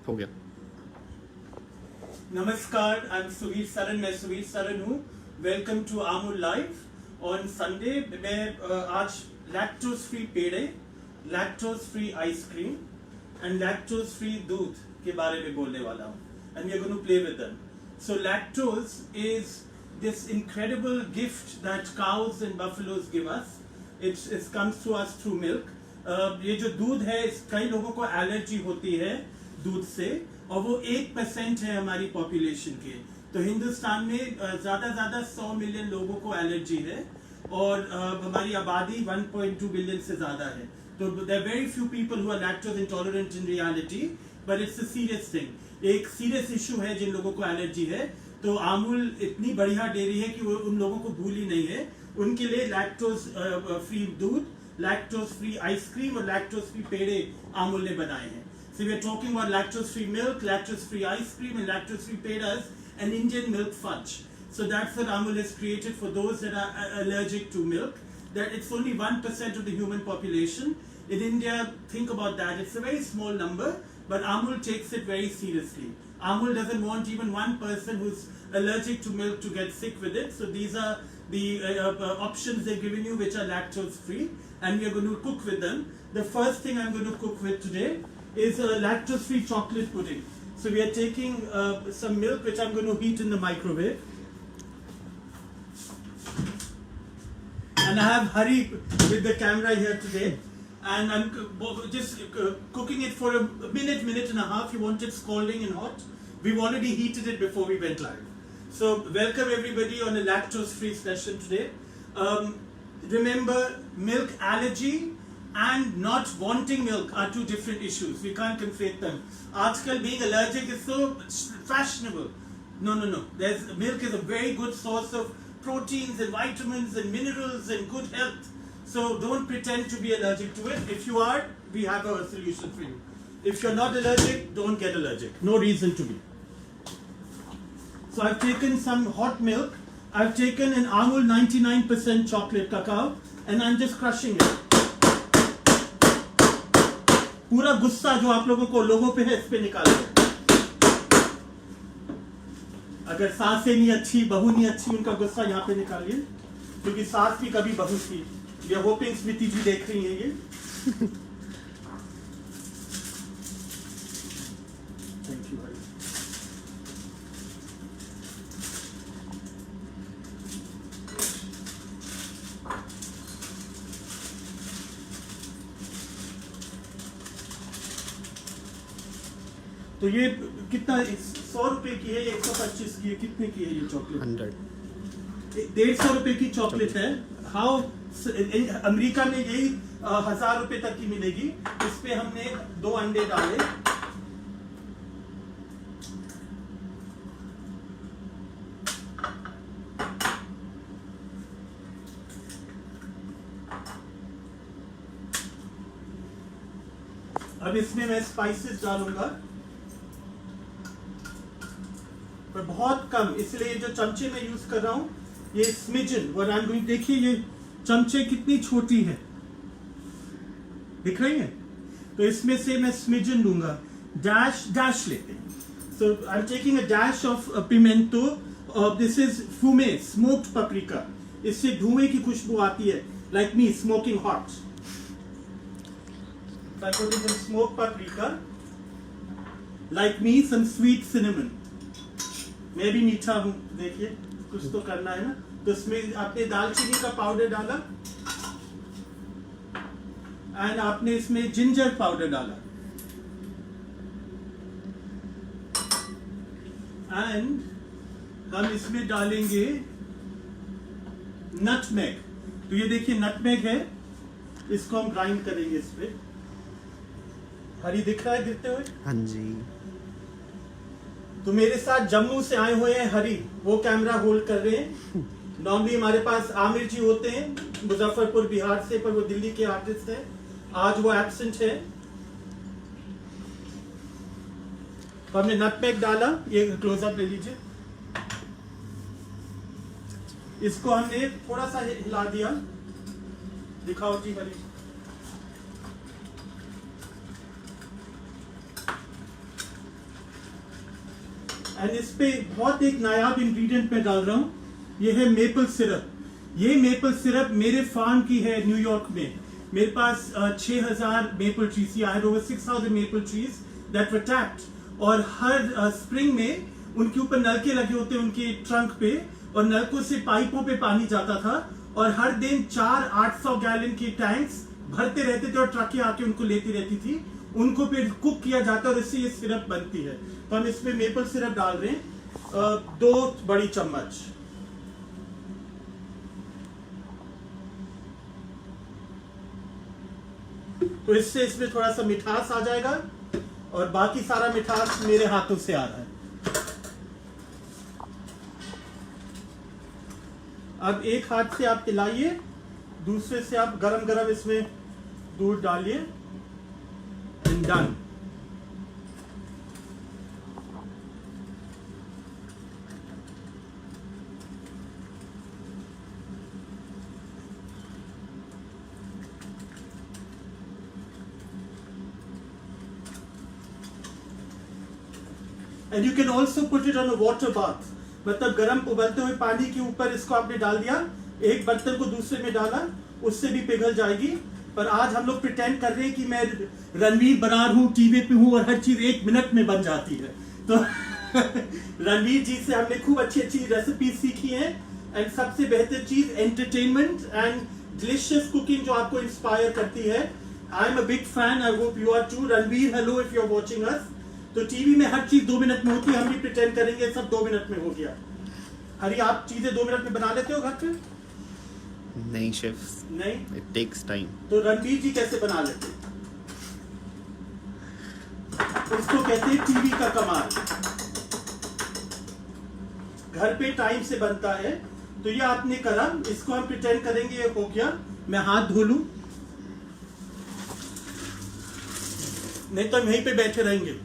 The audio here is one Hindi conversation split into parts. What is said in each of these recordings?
हो गया। नमस्कार, आई एम सुवीर सरन, मैं सुवीर सरन हूँ। Welcome to Amul live on Sunday. मैं आज लैक्टोज फ्री पेड़े, lactose free ice cream and lactose free दूध के बारे में बोलने वाला हूँ, and we are going to play with them. So lactose is this incredible gift that cows and buffaloes give us. It comes to us through milk. ये जो दूध है, कई लोगों को एलर्जी होती है दूध से, और वो 1% है हमारी पॉपुलेशन के। तो हिंदुस्तान में ज्यादा 100 मिलियन लोगों को एलर्जी है, और हमारी आबादी 1.2 बिलियन से ज्यादा है। तो there are very few people who are lactose intolerant in reality, but it's a serious thing. एक सीरियस इशू है जिन लोगों को एलर्जी है। तो अमूल इतनी बढ़िया डेयरी है कि वो उन लोगों को भूल ही नहीं है। उनके लिए लैक्टोज फ्री दूध, लैक्टोज फ्री आइसक्रीम और लैक्टोज फ्री पेड़े अमूल ने बनाए हैं। So we are talking about lactose free milk, lactose free ice cream and lactose free pedas and Indian milk fudge. So that's what Amul has created for those that are allergic to milk. That it's only 1% of the human population. In India, think about that. It's a very small number, but Amul takes it very seriously. Amul doesn't want even one person who's allergic to milk to get sick with it. So these are the options they've given you, which are lactose free, and we are going to cook with them. The first thing I'm going to cook with today is a lactose free chocolate pudding. So we are taking some milk which I'm going to heat in the microwave, and I have Hari with the camera here today, and I'm just cooking it for a minute and a half. You want it scalding and hot. We've already heated it before we went live. So welcome everybody on a lactose free session today. Remember, milk allergy and not wanting milk are two different issues. We can't conflate them. Aajkal being allergic is so fashionable. No. Milk is a very good source of proteins and vitamins and minerals and good health. So don't pretend to be allergic to it. If you are, we have a solution for you. If you're not allergic, don't get allergic. No reason to be. So I've taken some hot milk. I've taken an Amul 99% chocolate cacao, and I'm just crushing it. पूरा गुस्सा जो आप लोगों पे है, इस पे निकाल दो। अगर सासें नहीं अच्छी, बहू नहीं अच्छी, उनका गुस्सा यहाँ पे निकालिए, क्योंकि सास भी कभी बहू थी। ये होपिंग स्मृति जी देख रही हैं ये। थैंक यू भाई। तो ये कितना 100 रुपए की है, 125 की है, कितने की है ये चॉकलेट? 150 रुपए की चॉकलेट है। हाउ अमेरिका में यही 1000 रुपए तक की मिलेगी। इस पे हमने 2 अंडे डाले, अब इसमें मैं स्पाइसेस डालूंगा, पर बहुत कम, इसलिए ये जो चमचे मैं यूज कर रहा हूं, ये स्मिजन वरानगुई। देखिए ये चमचे कितनी छोटी है, दिख रही है? तो इसमें से मैं स्मिजन लूंगा, डैश लेते हैं। So I am taking a dash of pimento, this is fume, smoked paprika. इससे धुएं की खुशबू आती है, like me smoking hot. I put in some smoked paprika, like me some sweet cinnamon. मैं भी मीठा हूँ, देखिए कुछ तो करना है ना। तो इसमें आपने दालचीनी का पाउडर डाला, एंड आपने इसमें जिंजर पाउडर डाला, एंड हम इसमें डालेंगे नटमेग। तो ये देखिए नटमेग है, इसको हम ग्राइंड करेंगे इस पे। हरी दिख रहा है गिरते हुए? हाँ जी। तो मेरे साथ जम्मू से आए हुए हैं हरी, वो कैमरा होल्ड कर रहे हैं। नॉर्मली हमारे पास आमिर जी होते हैं मुजफ्फरपुर बिहार से, पर वो दिल्ली के आर्टिस्ट हैं, आज वो एब्सेंट है। तो हमने नटमेग डाला, ये क्लोजअप ले लीजिए। इसको हमने थोड़ा सा हिला दिया, दिखाओ जी हरी। एंड इस पे बहुत एक नायाब इंग्रेडिएंट मैं डाल रहा हूँ, ये है मेपल सिरप। ये मेपल सिरप मेरे फार्म की है न्यूयॉर्क में। मेरे पास 6000 maple trees, I had over 6000 maple trees that were tapped. और हर स्प्रिंग में उनके ऊपर नलके लगे होते हैं उनके ट्रंक पे, और नलकों से पाइपों पे पानी जाता था, और हर दिन 400-800 गैलन के टैंक्स भरते रहते थे और ट्रकें आके उनको लेती रहती थी। उनको फिर कुक किया जाता है और इससे ये सिरप बनती है। तो हम इसमें मेपल सिरप डाल रहे हैं 2 बड़ी चम्मच। तो इससे इसमें थोड़ा सा मिठास आ जाएगा, और बाकी सारा मिठास मेरे हाथों से आ रहा है। अब एक हाथ से आप हिलाइए, दूसरे से आप गरम गरम इसमें दूध डालिए, and done. And you can also put it on a water bath, मतलब गर्म उबलते हुए पानी के ऊपर इसको आपने डाल दिया, एक बर्तन को दूसरे में डाला, उससे भी पिघल जाएगी। पर आज हम लोग प्रिटेंड कर रहे हैं कि मैं रणवीर बरार हूँ, टीवी पे हूँ, और हर चीज 1 मिनट में बन जाती है। तो रणवीर जी से हमने खूब अच्छी अच्छी रेसिपी सीखी है, एंड सबसे बेहतर चीज एंटरटेनमेंट एंड डिलीशियस कुकिंग जो आपको इंस्पायर करती है। I am a big fan, I hope you are too. Ranveer, hello if you are watching us. तो टीवी में हर चीज 2 मिनट में होती है, हम भी प्रिटेंड करेंगे सब 2 मिनट में हो गया। हरी, आप चीजें 2 मिनट में बना लेते हो घर पे? नहीं शेफ, नहीं, इट टेक्स टाइम। तो रणवीर जी कैसे बना लेते? इसको कहते हैं टीवी का कमाल। घर पे टाइम से बनता है। तो ये आपने करा, इसको हम प्रिटेंड करेंगे ये हो गया। मैं हाथ धो लूं, नहीं तो हम यहीं पे बैठे रहेंगे।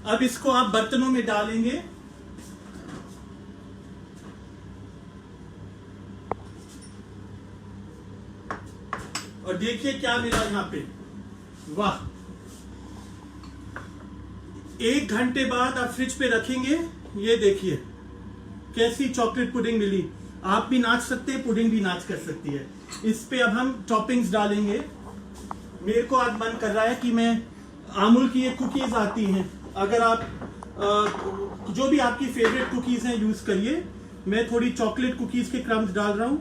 अब इसको आप बर्तनों में डालेंगे, और देखिए क्या मिला यहाँ पे। वाह! 1 घंटे बाद आप फ्रिज पे रखेंगे, ये देखिए कैसी चॉकलेट पुडिंग मिली। आप भी नाच सकते हैं, पुडिंग भी नाच कर सकती है। इस पे अब हम टॉपिंग्स डालेंगे। मेरे को आज मन कर रहा है कि मैं अमूल की ये कुकीज आती हैं, अगर आप जो भी आपकी फेवरेट कुकीज हैं यूज करिए। मैं थोड़ी चॉकलेट कुकीज के क्रम्स डाल रहा हूं।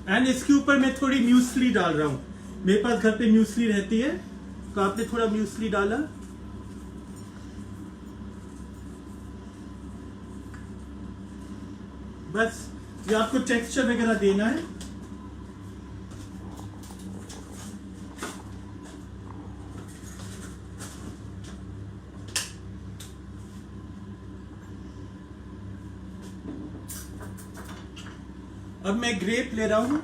एंड इसके ऊपर मैं थोड़ी म्यूसली डाल रहा हूं। मेरे पास घर पे म्यूसली रहती है, तो आपने थोड़ा म्यूसली डाला। बस ये आपको टेक्सचर वगैरह देना है। अब मैं ग्रेप ले रहा हूं।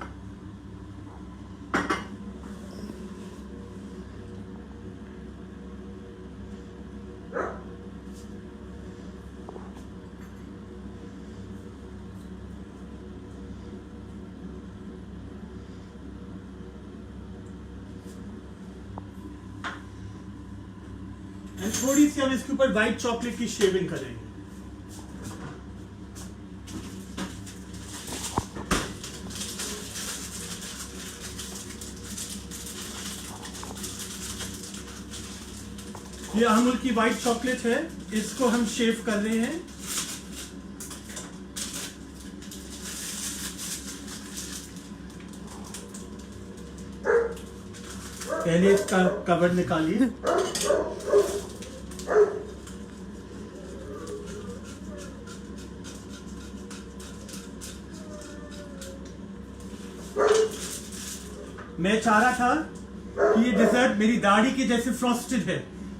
थोड़ी सी हम इसके ऊपर व्हाइट चॉकलेट की शेविंग करेंगे। ये अमूल की व्हाइट चॉकलेट है, इसको हम शेव कर रहे हैं। पहले इसका कवर निकालिए। मैं चाह रहा था कि ये डिजर्ट मेरी दाढ़ी के जैसे फ्रॉस्टेड है।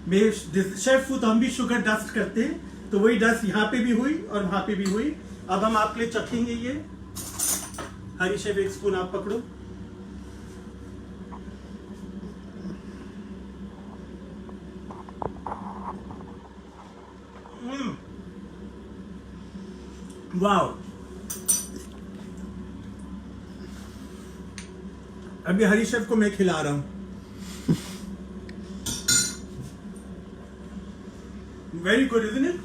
मेरे शेफ हूं तो हम भी शुगर डस्ट करते हैं, तो वही डस्ट यहाँ पे भी हुई और वहां पे भी हुई। अब हम आपके लिए चखेंगे ये। हरी शेफ एक स्पून आप पकड़ो। वाओ, अभी हरी शेफ को मैं खिला रहा हूं। Very good, isn't it?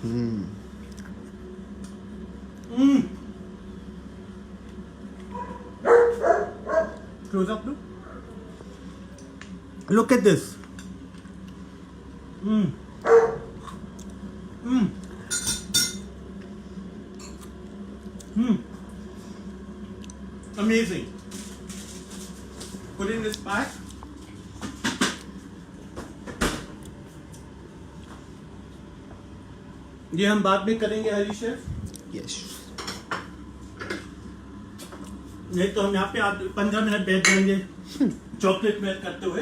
Close up, look at this. Amazing. Put in this pack. ये हम बाद में करेंगे हरी शेफ। Yes. नहीं तो हम यहाँ पे 15 मिनट बैठ जाएंगे चॉकलेट मेल्ट करते हुए।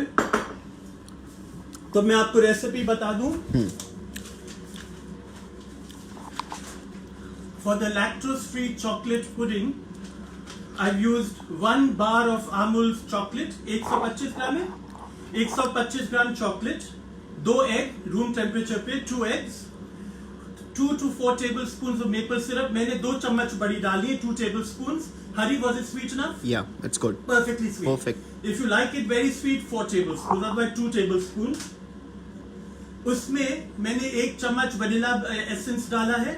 तो मैं आपको रेसिपी बता दूं। For the lactose free chocolate pudding I've used 1 bar of Amul's chocolate, 125 ग्राम है, 125 ग्राम चॉकलेट, 2 एग रूम टेम्परेचर पे, 2 eggs, 2 to 4 tablespoons of maple syrup. मैंने 2 चम्मच बड़ी डाली है, 2 tablespoons. Hari, was it sweet enough? Yeah, it's good. Perfectly sweet. Perfect. If you like it very sweet, 4 tablespoons, otherwise 2 tablespoons. उसमें मैंने 1 चम्मच वनीला एसेंस डाला है.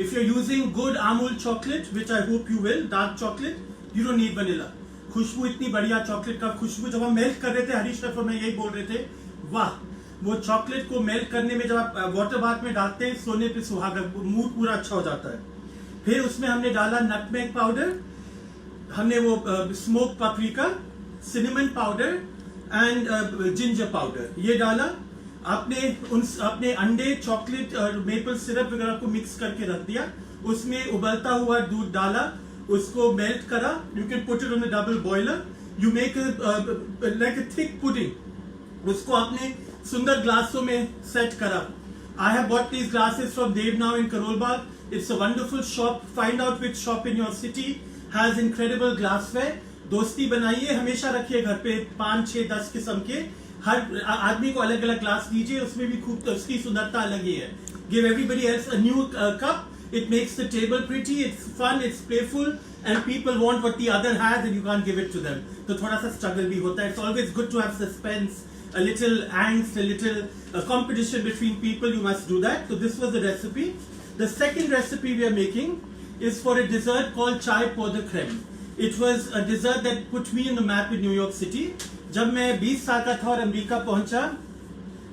If you're using good Amul chocolate, which I hope you will, dark chocolate, you don't need vanilla. खुशबू इतनी बढ़िया चॉकलेट का खुशबू, जब हम मेल्ट कर रहे थे हरीश शेफ और मैं यही बोल रहे थे, वाह, वो चॉकलेट को मेल्ट करने में जब आप वाटर बाथ में डालते हैं, सोने पे सुहागा, मूड पूरा अच्छा हो जाता है. फिर उसमें हमने डाला नटमेग पाउडर, हमने वो smoke paprika, cinnamon powder and ginger powder, ये डाला. आपने अंडे, चॉकलेट और मेपल सिरप वगैरह को मिक्स करके रख दिया. उसमें उबलता हुआ दूध डाला, उसको मेल्ट करा. You can put it on a double boiler. You make like a thick pudding. उसको आपने सुंदर ग्लासों में सेट करा. I have bought these glasses from देवनाव in Karol Bagh. It's a wonderful shop. Find out which shop in your city has incredible glassware. दोस्ती बनाइए, हमेशा रखिए घर पे 5, 6, 10 किस्म के. हर आदमी को अलग अलग ग्लास दीजिए, उसमें भी खूब उसकी सुंदरता अलग ही है. Give everybody else a new cup. It makes the table pretty, it's fun, it's playful, and people want what the other has and you can't give it to them. तो थोड़ा सा struggle भी होता है. It's always good to have suspense, a little angst, a little competition between people. You must do that. So this was the recipe. The second recipe we are making is for a dessert called chai pour de crème. It was a dessert that put me in the map in New York City. जब मैं 20 साल का था और अमेरिका पहुंचा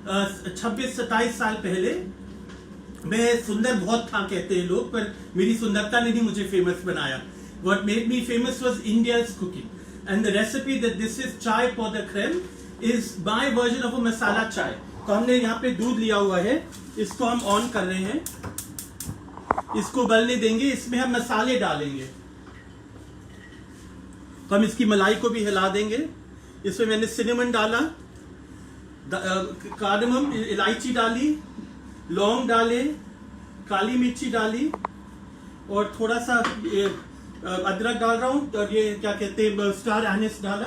26-27 साल पहले, मैं सुंदर बहुत था कहते हैं लोग, पर मेरी सुंदरता ने नहीं मुझे फेमस बनाया. What made me famous was India's cooking. And the recipe that this is chai pour the crème is my version of a masala chai. तो हमने यहाँ पे दूध लिया हुआ है, इसको हम ऑन कर रहे हैं, इसको उबलने देंगे. इसमें हम मसाले डालेंगे. तो हम इसकी मलाई को भी हिला देंगे. इसमें मैंने सिनेमन डाला, कार्डमम, इलायची डाली, लौंग डाले, काली मिर्ची डाली और थोड़ा सा अदरक डाल रहा हूं. और ये क्या कहते हैं, स्टार एनिस डाला.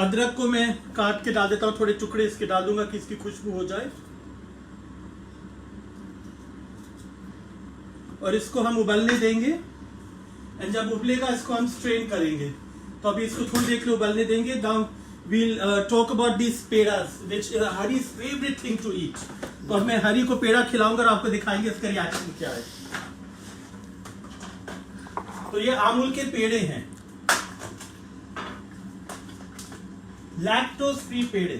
अदरक को मैं काट के डाल देता हूं, थोड़े टुकड़े इसके डाल दूंगा कि इसकी खुशबू हो जाए. और इसको हम उबलने देंगे. एंड जब उबलेगा इसको हम स्ट्रेन करेंगे. तो अभी इसको थोड़ी देर के लिए उबलने देंगे. Now we'll talk about these pedas, which is Hari's favorite thing to eat. तो अब मैं हरी को पेड़ा खिलाऊंगा और आपको दिखाएंगे इसका रिएक्शन क्या है. तो ये आमूल के पेड़े हैं, लैक्टोज फ्री पेड़े.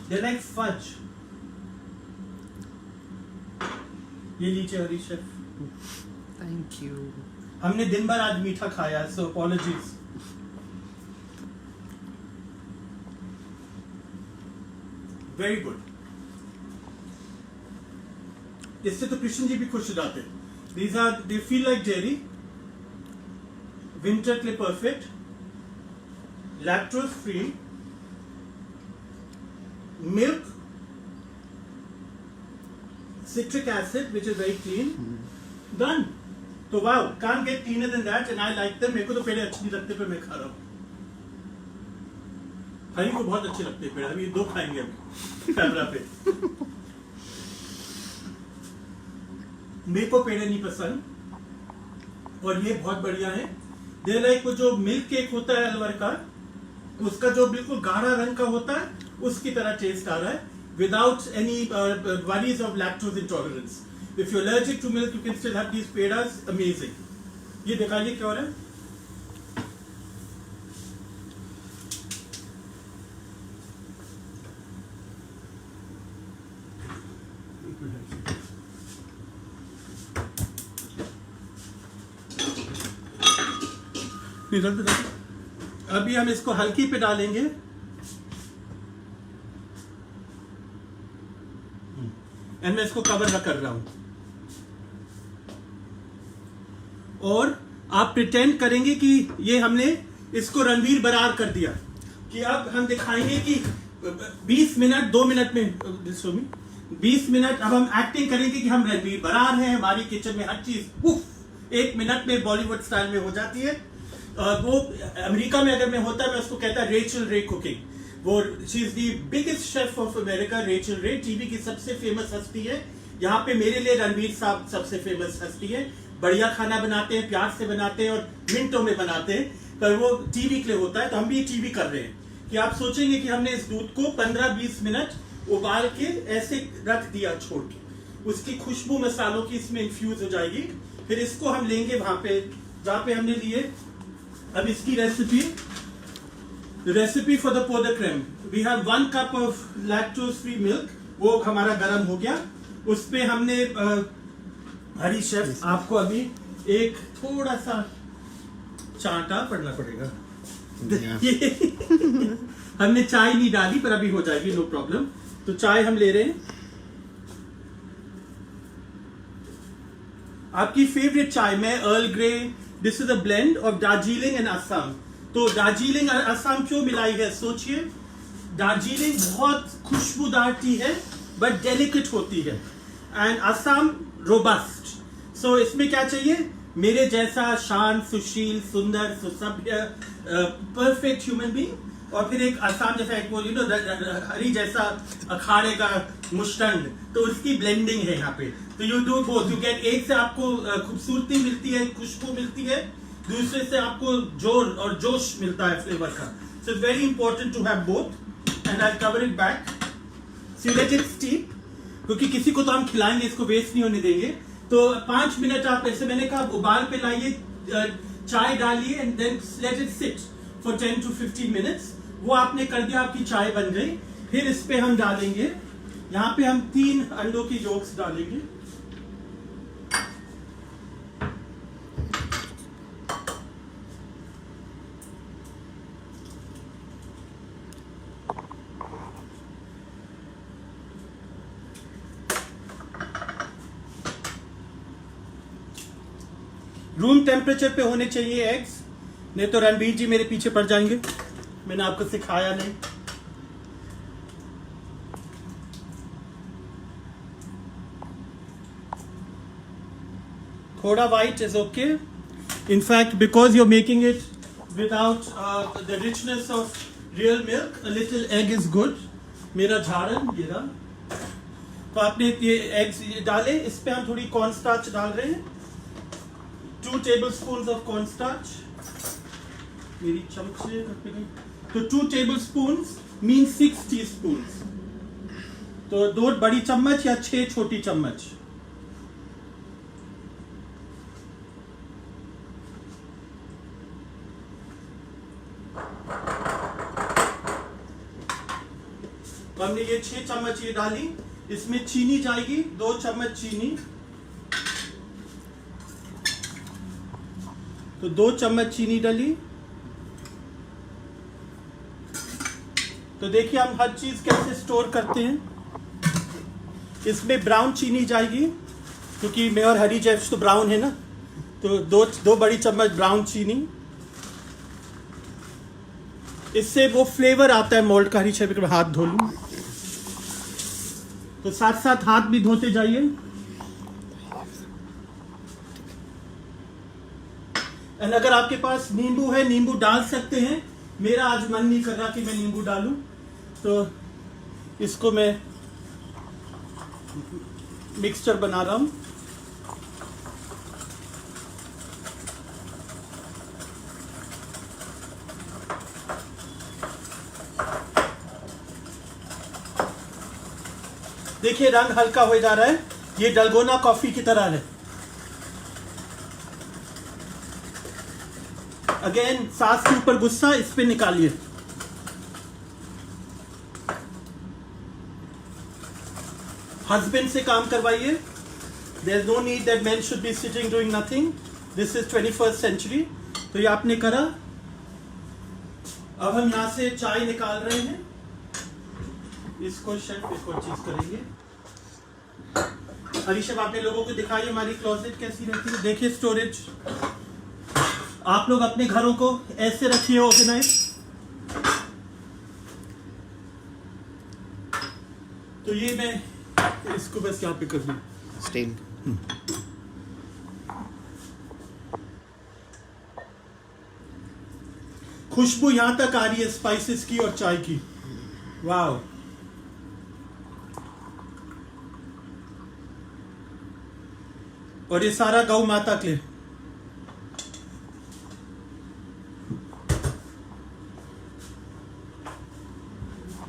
They're like fudge. ये लीजिए हरी शेफ. Thank you. हमने दिन भर आज मीठा खाया, so apologies. Very good. इससे तो कृष्ण जी भी खुश हो जाते. They feel like dairy. Winter के लिए perfect. Lactose free. Milk. Citric acid, which is very clean. Done. तो वाह, can't get cleaner than that and I like them. मेरे को तो पेड़े अच्छे नहीं लगते पर मैं खा रहा हूँ. हरी को बहुत अच्छे लगते हैं पेड़े. अभी 2 खाएंगे अभी कैमरा पे. मेरे को पेड़े नहीं पसंद और ये बहुत बढ़िया है. दे लाइक वो जो मिल्क केक होता है अलवर का, उसका जो बिल्कुल गाढ़ा रंग का होता है उसकी तरह टेस्ट आ रहा है, without any worries of lactose intolerance. If you allergic to milk you can still have these pedas. Amazing. ये दिखाइए क्या हो रहा है. अभी हम इसको हल्की पे डालेंगे. एंड मैं इसको कवर कर रहा हूं और आप प्रिटेंड करेंगे कि ये हमने इसको रणवीर बरार कर दिया कि अब हम दिखाएंगे कि 20 मिनट 2 मिनट में 20 मिनट अब हम एक्टिंग करेंगे कि हम रणवीर बरार हैं. हमारी किचन में हर चीज 1 मिनट में बॉलीवुड स्टाइल में हो जाती है. वो अमेरिका में अगर मैं होता मैं उसको कहता रेचल रे कुकिंग. वो she is the biggest chef of America. Rachel रे टीवी की सबसे फेमस हस्ती है. यहाँ पे मेरे लिए रणवीर साहब सबसे फेमस हस्ती है. बढ़िया खाना बनाते हैं, प्यार से बनाते हैं और मिनटों में बनाते हैं. पर वो टीवी के लिए होता है तो हम भी टीवी कर रहे हैं कि आप सोचेंगे कि हमने इस दूध को 15-20 मिनट उबाल के ऐसे रख दिया छोड़ के. उसकी खुशबू मसालों की इसमें इन्फ्यूज हो जाएगी. फिर इसको हम लेंगे वहां पे जहां पे हमने लिए. अब इसकी रेसिपी फॉर द पोदर cream. We have 1 cup of lactose free milk. वो हमारा गर्म हो गया. उस पे हमने हरी शेफ आपको अभी एक थोड़ा सा चांटा पड़ना पड़ेगा. हमने चाय नहीं डाली पर अभी हो जाएगी, नो प्रॉब्लम. तो चाय हम ले रहे हैं. आपकी फेवरेट चाय में earl grey. This is a blend of Darjeeling and Assam. तो दार्जिलिंग और असम क्यों मिलाई है सोचिए. दार्जिलिंग बहुत खुशबूदार टी है बट डेलिकेट होती है एंड असम रोबस्ट. सो इसमें क्या चाहिए, मेरे जैसा शांत, सुशील, सुंदर, सुसभ्य, परफेक्ट ह्यूमन बीइंग. और फिर एक असम जैसा एक हरी जैसा अखाड़े का मुश्तंड. तो उसकी ब्लेंडिंग है यहाँ पे. तो you do both. You get, एक से आपको खूबसूरती मिलती है, खुशबू मिलती है, दूसरे से आपको जोर और जोश मिलता है फ्लेवर का. So it's very important to have both and I cover it back. So let it steep. क्योंकि किसी को तो हम खिलाएंगे, इसको वेस्ट नहीं होने देंगे. तो 5 मिनट आप ऐसे, मैंने कहा उबाल पे लाइए, चाय डालिए and then let it sit for 10 to 15 minutes. वो आपने कर दिया, आपकी चाय बन गई. फिर इस पे हम डालेंगे, यहाँ पे हम 3 अंडों की योक्स डालेंगे. रूम टेम्परेचर पे होने चाहिए एग्स, नहीं तो रणबीर जी मेरे पीछे पड़ जाएंगे. मैंने आपको सिखाया नहीं. थोड़ा white is okay. In fact, because you're making it without the richness of real milk, a little egg is good. मेरा झाड़न ये रहा. तो आपने ये एग्स डाले. इस पे हम थोड़ी कॉर्न स्टार्च डाल रहे हैं. 2 tablespoons of corn starch. मेरी चमचे तो 2 tablespoons means 6 teaspoons. तो 2 बड़ी चम्मच या 6 छोटी चम्मच. तो हमने ये 6 चम्मच ये डाली. इसमें चीनी जाएगी, 2 चम्मच चीनी. तो 2 चम्मच चीनी डाली. तो देखिए हम हर चीज कैसे स्टोर करते हैं. इसमें ब्राउन चीनी जाएगी क्योंकि मैं और हरी जैफ तो ब्राउन है ना. तो 2 बड़ी चम्मच ब्राउन चीनी. इससे वो फ्लेवर आता है मोल्ड का. हरी जैफ में हाथ धो लूं तो साथ साथ हाथ भी धोते जाइए. एंड अगर आपके पास नींबू है, नींबू डाल सकते हैं। मेरा आज मन नहीं कर रहा कि मैं नींबू डालूं, तो इसको मैं मिक्सचर बना रहा हूं। देखिए रंग हल्का हो जा रहा है, ये डलगोना कॉफी की तरह है। अगेन सास के ऊपर गुस्सा, इस पे निकालिए। हस्बैंड से काम करवाइए। There is no need that men should be sitting doing nothing. This is 21st century. तो ये आपने करा। अब हम यहां से चाय निकाल रहे हैं। इसको शेल्फ पे कोई चीज करेंगे। अरिशब आपने लोगों को दिखाई हमारी क्लोजेट कैसी रहती है। देखिए स्टोरेज, आप लोग अपने घरों को ऐसे रखिए ऑर्गेनाइज। तो ये मैं इसको बस यहाँ पे कर दूं। Stain. खुशबू यहां तक आ रही है स्पाइसेस की और चाय की। वाह, और ये सारा गौ माता के लिए।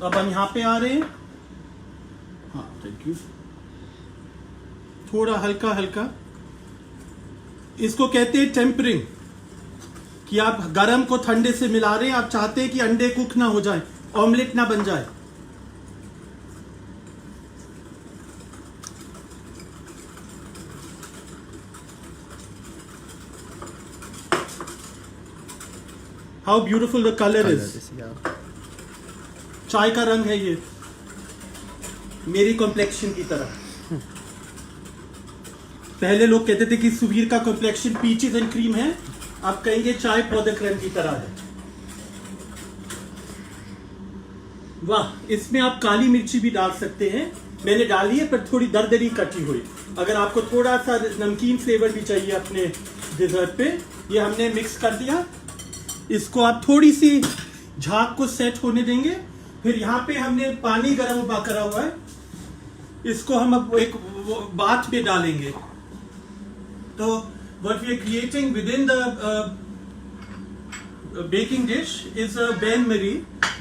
अब हम यहां पे आ रहे हैं। हाँ थैंक यू। थोड़ा हल्का हल्का, इसको कहते हैं टेम्परिंग, कि आप गरम को ठंडे से मिला रहे हैं। आप चाहते हैं कि अंडे कुक ना हो जाए, ऑमलेट ना बन जाए। How beautiful the colour is. Yeah. चाय का रंग है ये, मेरी कॉम्प्लेक्शन की तरह। पहले लोग कहते थे कि सुबीर का कॉम्प्लेक्शन पीचेस एंड क्रीम है, आप कहेंगे चाय पौधे क्रीम की तरह है। वाह, इसमें आप काली मिर्ची भी डाल सकते हैं। मैंने डाली है पर थोड़ी दरदरी कटी हुई। अगर आपको थोड़ा सा नमकीन फ्लेवर भी चाहिए अपने डिजर्ट पे, ये हमने मिक्स कर दिया। इसको आप थोड़ी सी झाग को सेट होने देंगे। फिर यहाँ पे हमने पानी गर्म करा हुआ है, इसको हम अब एक बाथ में डालेंगे। तो what we are creating within the baking dish is a bain marie।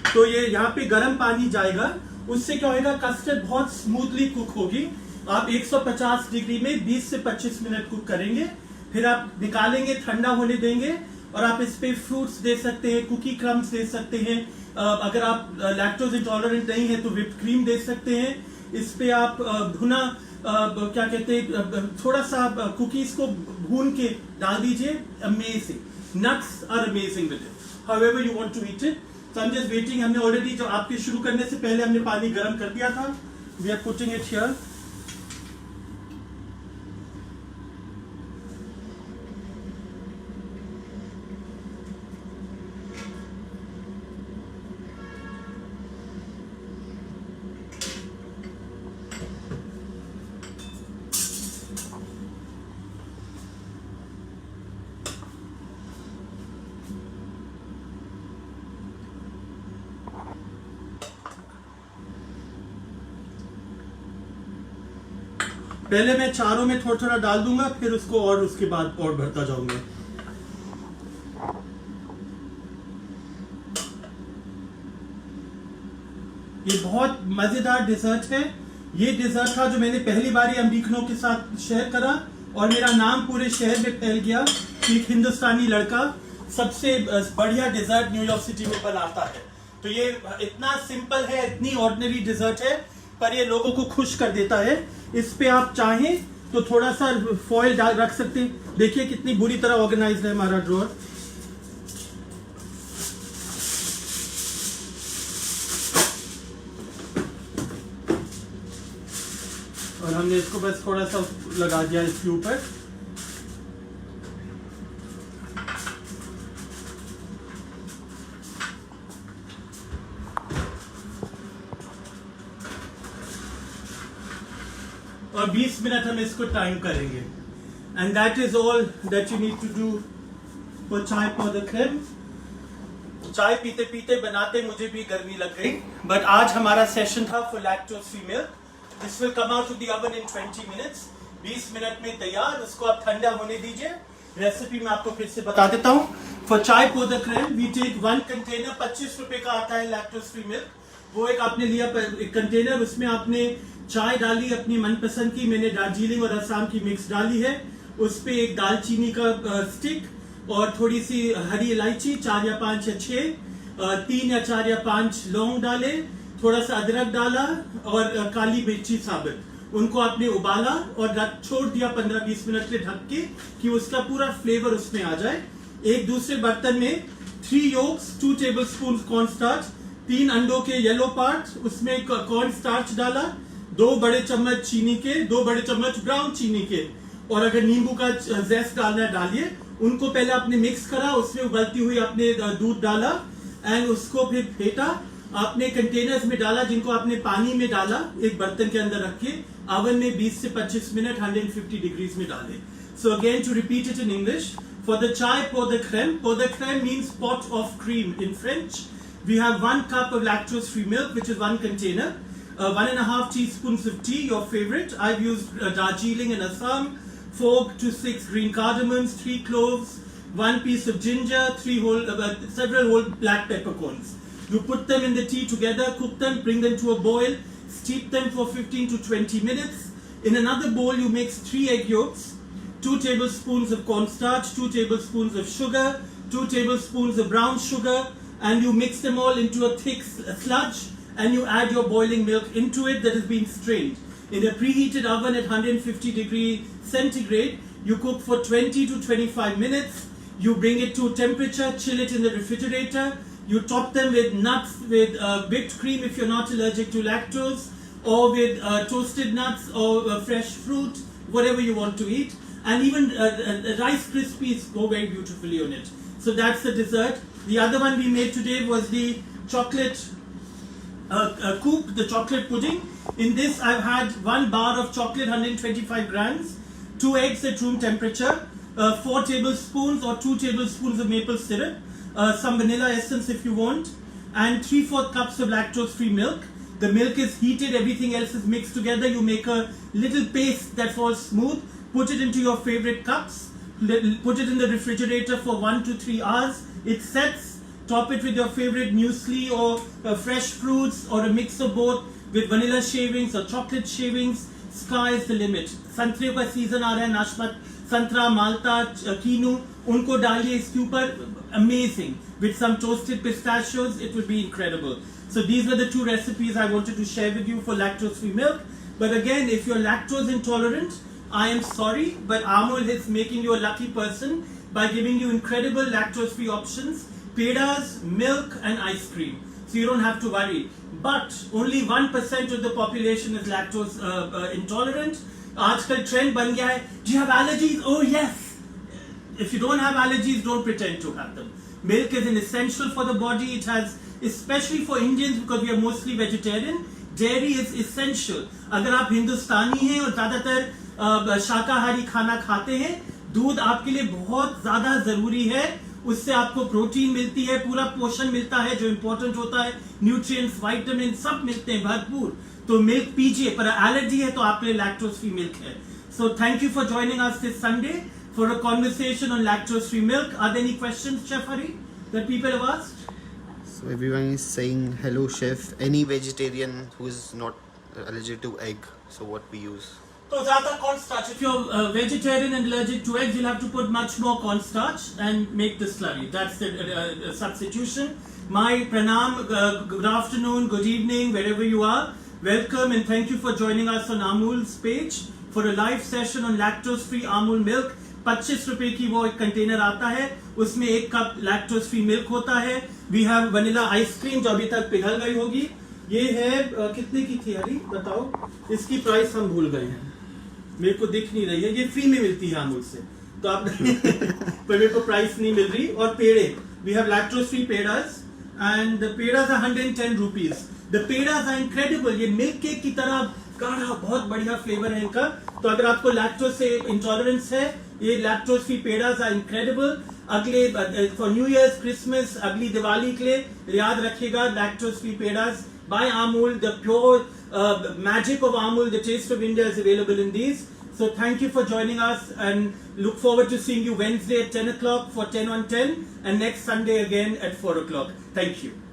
तो ये यहाँ पे गर्म पानी जाएगा, उससे क्या होगा, कस्टर्ड बहुत स्मूथली कुक होगी। आप 150 डिग्री में 20 से 25 मिनट कुक करेंगे। फिर आप निकालेंगे, ठंडा होने देंगे, और आप इस पे फ्रूट्स दे सकते हैं, कुकी क्रम्स दे सकते हैं। अगर आप लैक्टोज इंटॉलरेंट नहीं है तो व्हिप्ड क्रीम दे सकते हैं। इस पे आप भुना क्या कहते हैं, थोड़ा सा कुकीज को भून के डाल दीजिए। Amazing, nuts are amazing with it, however you want to eat it. So I am just waiting. हमने ऑलरेडी, जो आपके शुरू करने से पहले हमने पानी गर्म कर दिया था। We are putting it here. पहले मैं चारों में थोड़ा थोड़ा डाल दूंगा, फिर उसको और उसके बाद और भरता जाऊंगा। ये बहुत मजेदार डिजर्ट है। ये डिजर्ट था जो मैंने पहली बार अमरीकनों के साथ शेयर करा, और मेरा नाम पूरे शहर में फैल गया कि एक हिंदुस्तानी लड़का सबसे बढ़िया डिजर्ट न्यूयॉर्क सिटी में बनाता है। तो ये इतना सिंपल है, इतनी ऑर्डिनरी डिजर्ट है, पर ये लोगों को खुश कर देता है। इस पे आप चाहें तो थोड़ा सा फॉइल डाल रख सकते हैं। देखिए कितनी बुरी तरह ऑर्गेनाइज्ड है हमारा ड्रॉअर। और हमने इसको बस थोड़ा सा लगा दिया इसके ऊपर। और 20 मिनट हम इसको टाइम करेंगे। And that is all that you need to do for chai powder creme. चाय पीते पीते बनाते मुझे भी गर्मी लग गई, बट आज हमारा सेशन था for lactose free milk. This will come out to the oven in 20 minutes. 20 minute में तैयार. उसको आप ठंडा होने दीजिए. रेसिपी मैं आपको फिर से बता देता हूँ. For chai powder cream we take 1 container. 25 रुपए का आता है लैक्टोज फ्री मिल्क. वो एक आपने लिया एक कंटेनर. उसमें आपने चाय डाली अपनी मनपसंद की. मैंने दार्जिलिंग और असम की मिक्स डाली है. उस पे एक दालचीनी का स्टिक और थोड़ी सी हरी इलायची, 4 या 5 या 6, 3 या 4 या 5 लौंग डाले, थोड़ा सा अदरक डाला और काली मिर्ची साबित. उनको आपने उबाला और छोड़ दिया 15-20 मिनट के ढक के कि उसका पूरा फ्लेवर उसमें आ जाए. एक दूसरे बर्तन में 3 योग्स, 2 टेबल स्पून कॉर्न स्टार्च, 3 अंडों के येलो पार्ट, उसमें कॉर्न स्टार्च डाला, 2 बड़े चम्मच चीनी के, 2 बड़े चम्मच ब्राउन चीनी के, और अगर नींबू का जेस्ट डालना है डालिए. उनको पहले आपने मिक्स करा. उसमें उबलती हुई आपने दूध डाला एंड उसको फिर फेंटा. आपने कंटेनर्स में डाला जिनको आपने पानी में डाला, एक बर्तन के अंदर रख के ओवन में 20 से 25 मिनट 150 डिग्रीज में डाले. So again to repeat it in English, for the chai powder creme means pot of cream in French. We have 1 cup of lactose free milk, which is 1 container, 1.5 teaspoons of tea, your favorite. I've used Darjeeling and Assam. 4 to 6 green cardamoms, 3 cloves, 1 piece of ginger, several whole black peppercorns. You put them in the tea together, cook them, bring them to a boil, steep them for 15 to 20 minutes. In another bowl, you mix 3 egg yolks, 2 tablespoons of cornstarch, 2 tablespoons of sugar, 2 tablespoons of brown sugar, and you mix them all into a thick sludge, and you add your boiling milk into it that has been strained. In a preheated oven at 150 degree centigrade, you cook for 20 to 25 minutes. You bring it to temperature, chill it in the refrigerator. You top them with nuts, with whipped cream if you're not allergic to lactose, or with toasted nuts or fresh fruit, whatever you want to eat. And even Rice Krispies go very beautifully on it. So that's the dessert. The other one we made today was the chocolate coupe, the chocolate pudding. In this, I've had 1 bar of chocolate, 125 grams, 2 eggs at room temperature, 4 tablespoons or 2 tablespoons of maple syrup, some vanilla essence if you want, and 3/4 cups of lactose-free milk. The milk is heated, everything else is mixed together. You make a little paste that falls smooth, put it into your favorite cups, put it in the refrigerator for 1 to 3 hours. It sets. Top it with your favorite muesli or fresh fruits or a mix of both with vanilla shavings or chocolate shavings. Sky is the limit. संतरे का सीजन आ रहा है, नाशपात, संतरा, माल्टा, कीनू, उनको डालिए इसके ऊपर. Amazing. With some toasted pistachios, it would be incredible. So these were the 2 recipes I wanted to share with you for lactose-free milk. But again, if you're lactose intolerant, I am sorry, but Amul is making you a lucky person by giving you incredible lactose-free options. Pedas, milk and ice cream. So you don't have to worry. But only 1% of the population is lactose intolerant. आजकल trend बन गया है. Do you have allergies? Oh yes. If you don't have allergies, don't pretend to have them. Milk is an essential for the body. It has, especially for Indians because we are mostly vegetarian, dairy is essential. अगर आप हिंदुस्तानी हैं और ज़्यादातर शाकाहारी खाना खाते हैं, दूध आपके लिए बहुत ज़्यादा ज़रूरी है. उससे आपको प्रोटीन मिलती है, पूरा पोषण मिलता है जो इंपॉर्टेंट होता है, न्यूट्रिएंट्स, विटामिन सब मिलते हैं भरपूर. तो मिल्क पीजिए, पर एलर्जी है तो आपके लिए लैक्टोज फ्री मिल्क है. So thank you for joining us this Sunday for a conversation on lactose free milk. Are there any questions, Chef Hari, that people have asked? So everyone is saying hello, chef. Any vegetarian who is not allergic to egg, so what we use? So ज़्यादा cornstarch. If you're vegetarian and allergic to eggs, you'll have to put much more cornstarch and make the slurry. That's the substitution. My pranam, good afternoon, good evening, wherever you are. Welcome and thank you for joining us on Amul's page for a live session on lactose-free Amul milk. 25 रुपए की वो एक कंटेनर आता है, उसमें 1 कप लैक्टोज फ्री मिल्क होता है. वी हैव वनीला आइसक्रीम जो अभी तक पिघल गई होगी. ये है कितने की थी हरी बताओ? इसकी प्राइस हम भूल गए हैं, मेरे को दिख नहीं रही है. ये फ्री में मिलती है अमूल से, तो आप पर मेरे को प्राइस नहीं मिल रही. और पेड़े, we have lactose free pedas and the pedas are 110 rupees. The pedas are incredible. ये मिल्क केक की तरह गाढ़ा, बहुत बढ़िया फ्लेवर है इनका. तो अगर आपको लैक्टोज से इंटॉलरेंस है, ये लैक्टोज फ्री पेड़ास आर इनक्रेडिबल. अगले फॉर न्यू ईयर्स, क्रिसमस, अगली दिवाली के लिए याद रखिएगा lactose free pedas by Amul. The pure magic of Amul, the taste of India is available in these. So thank you for joining us, and look forward to seeing you Wednesday at 10 o'clock for 10 on 10, and next Sunday again at 4 o'clock. Thank you.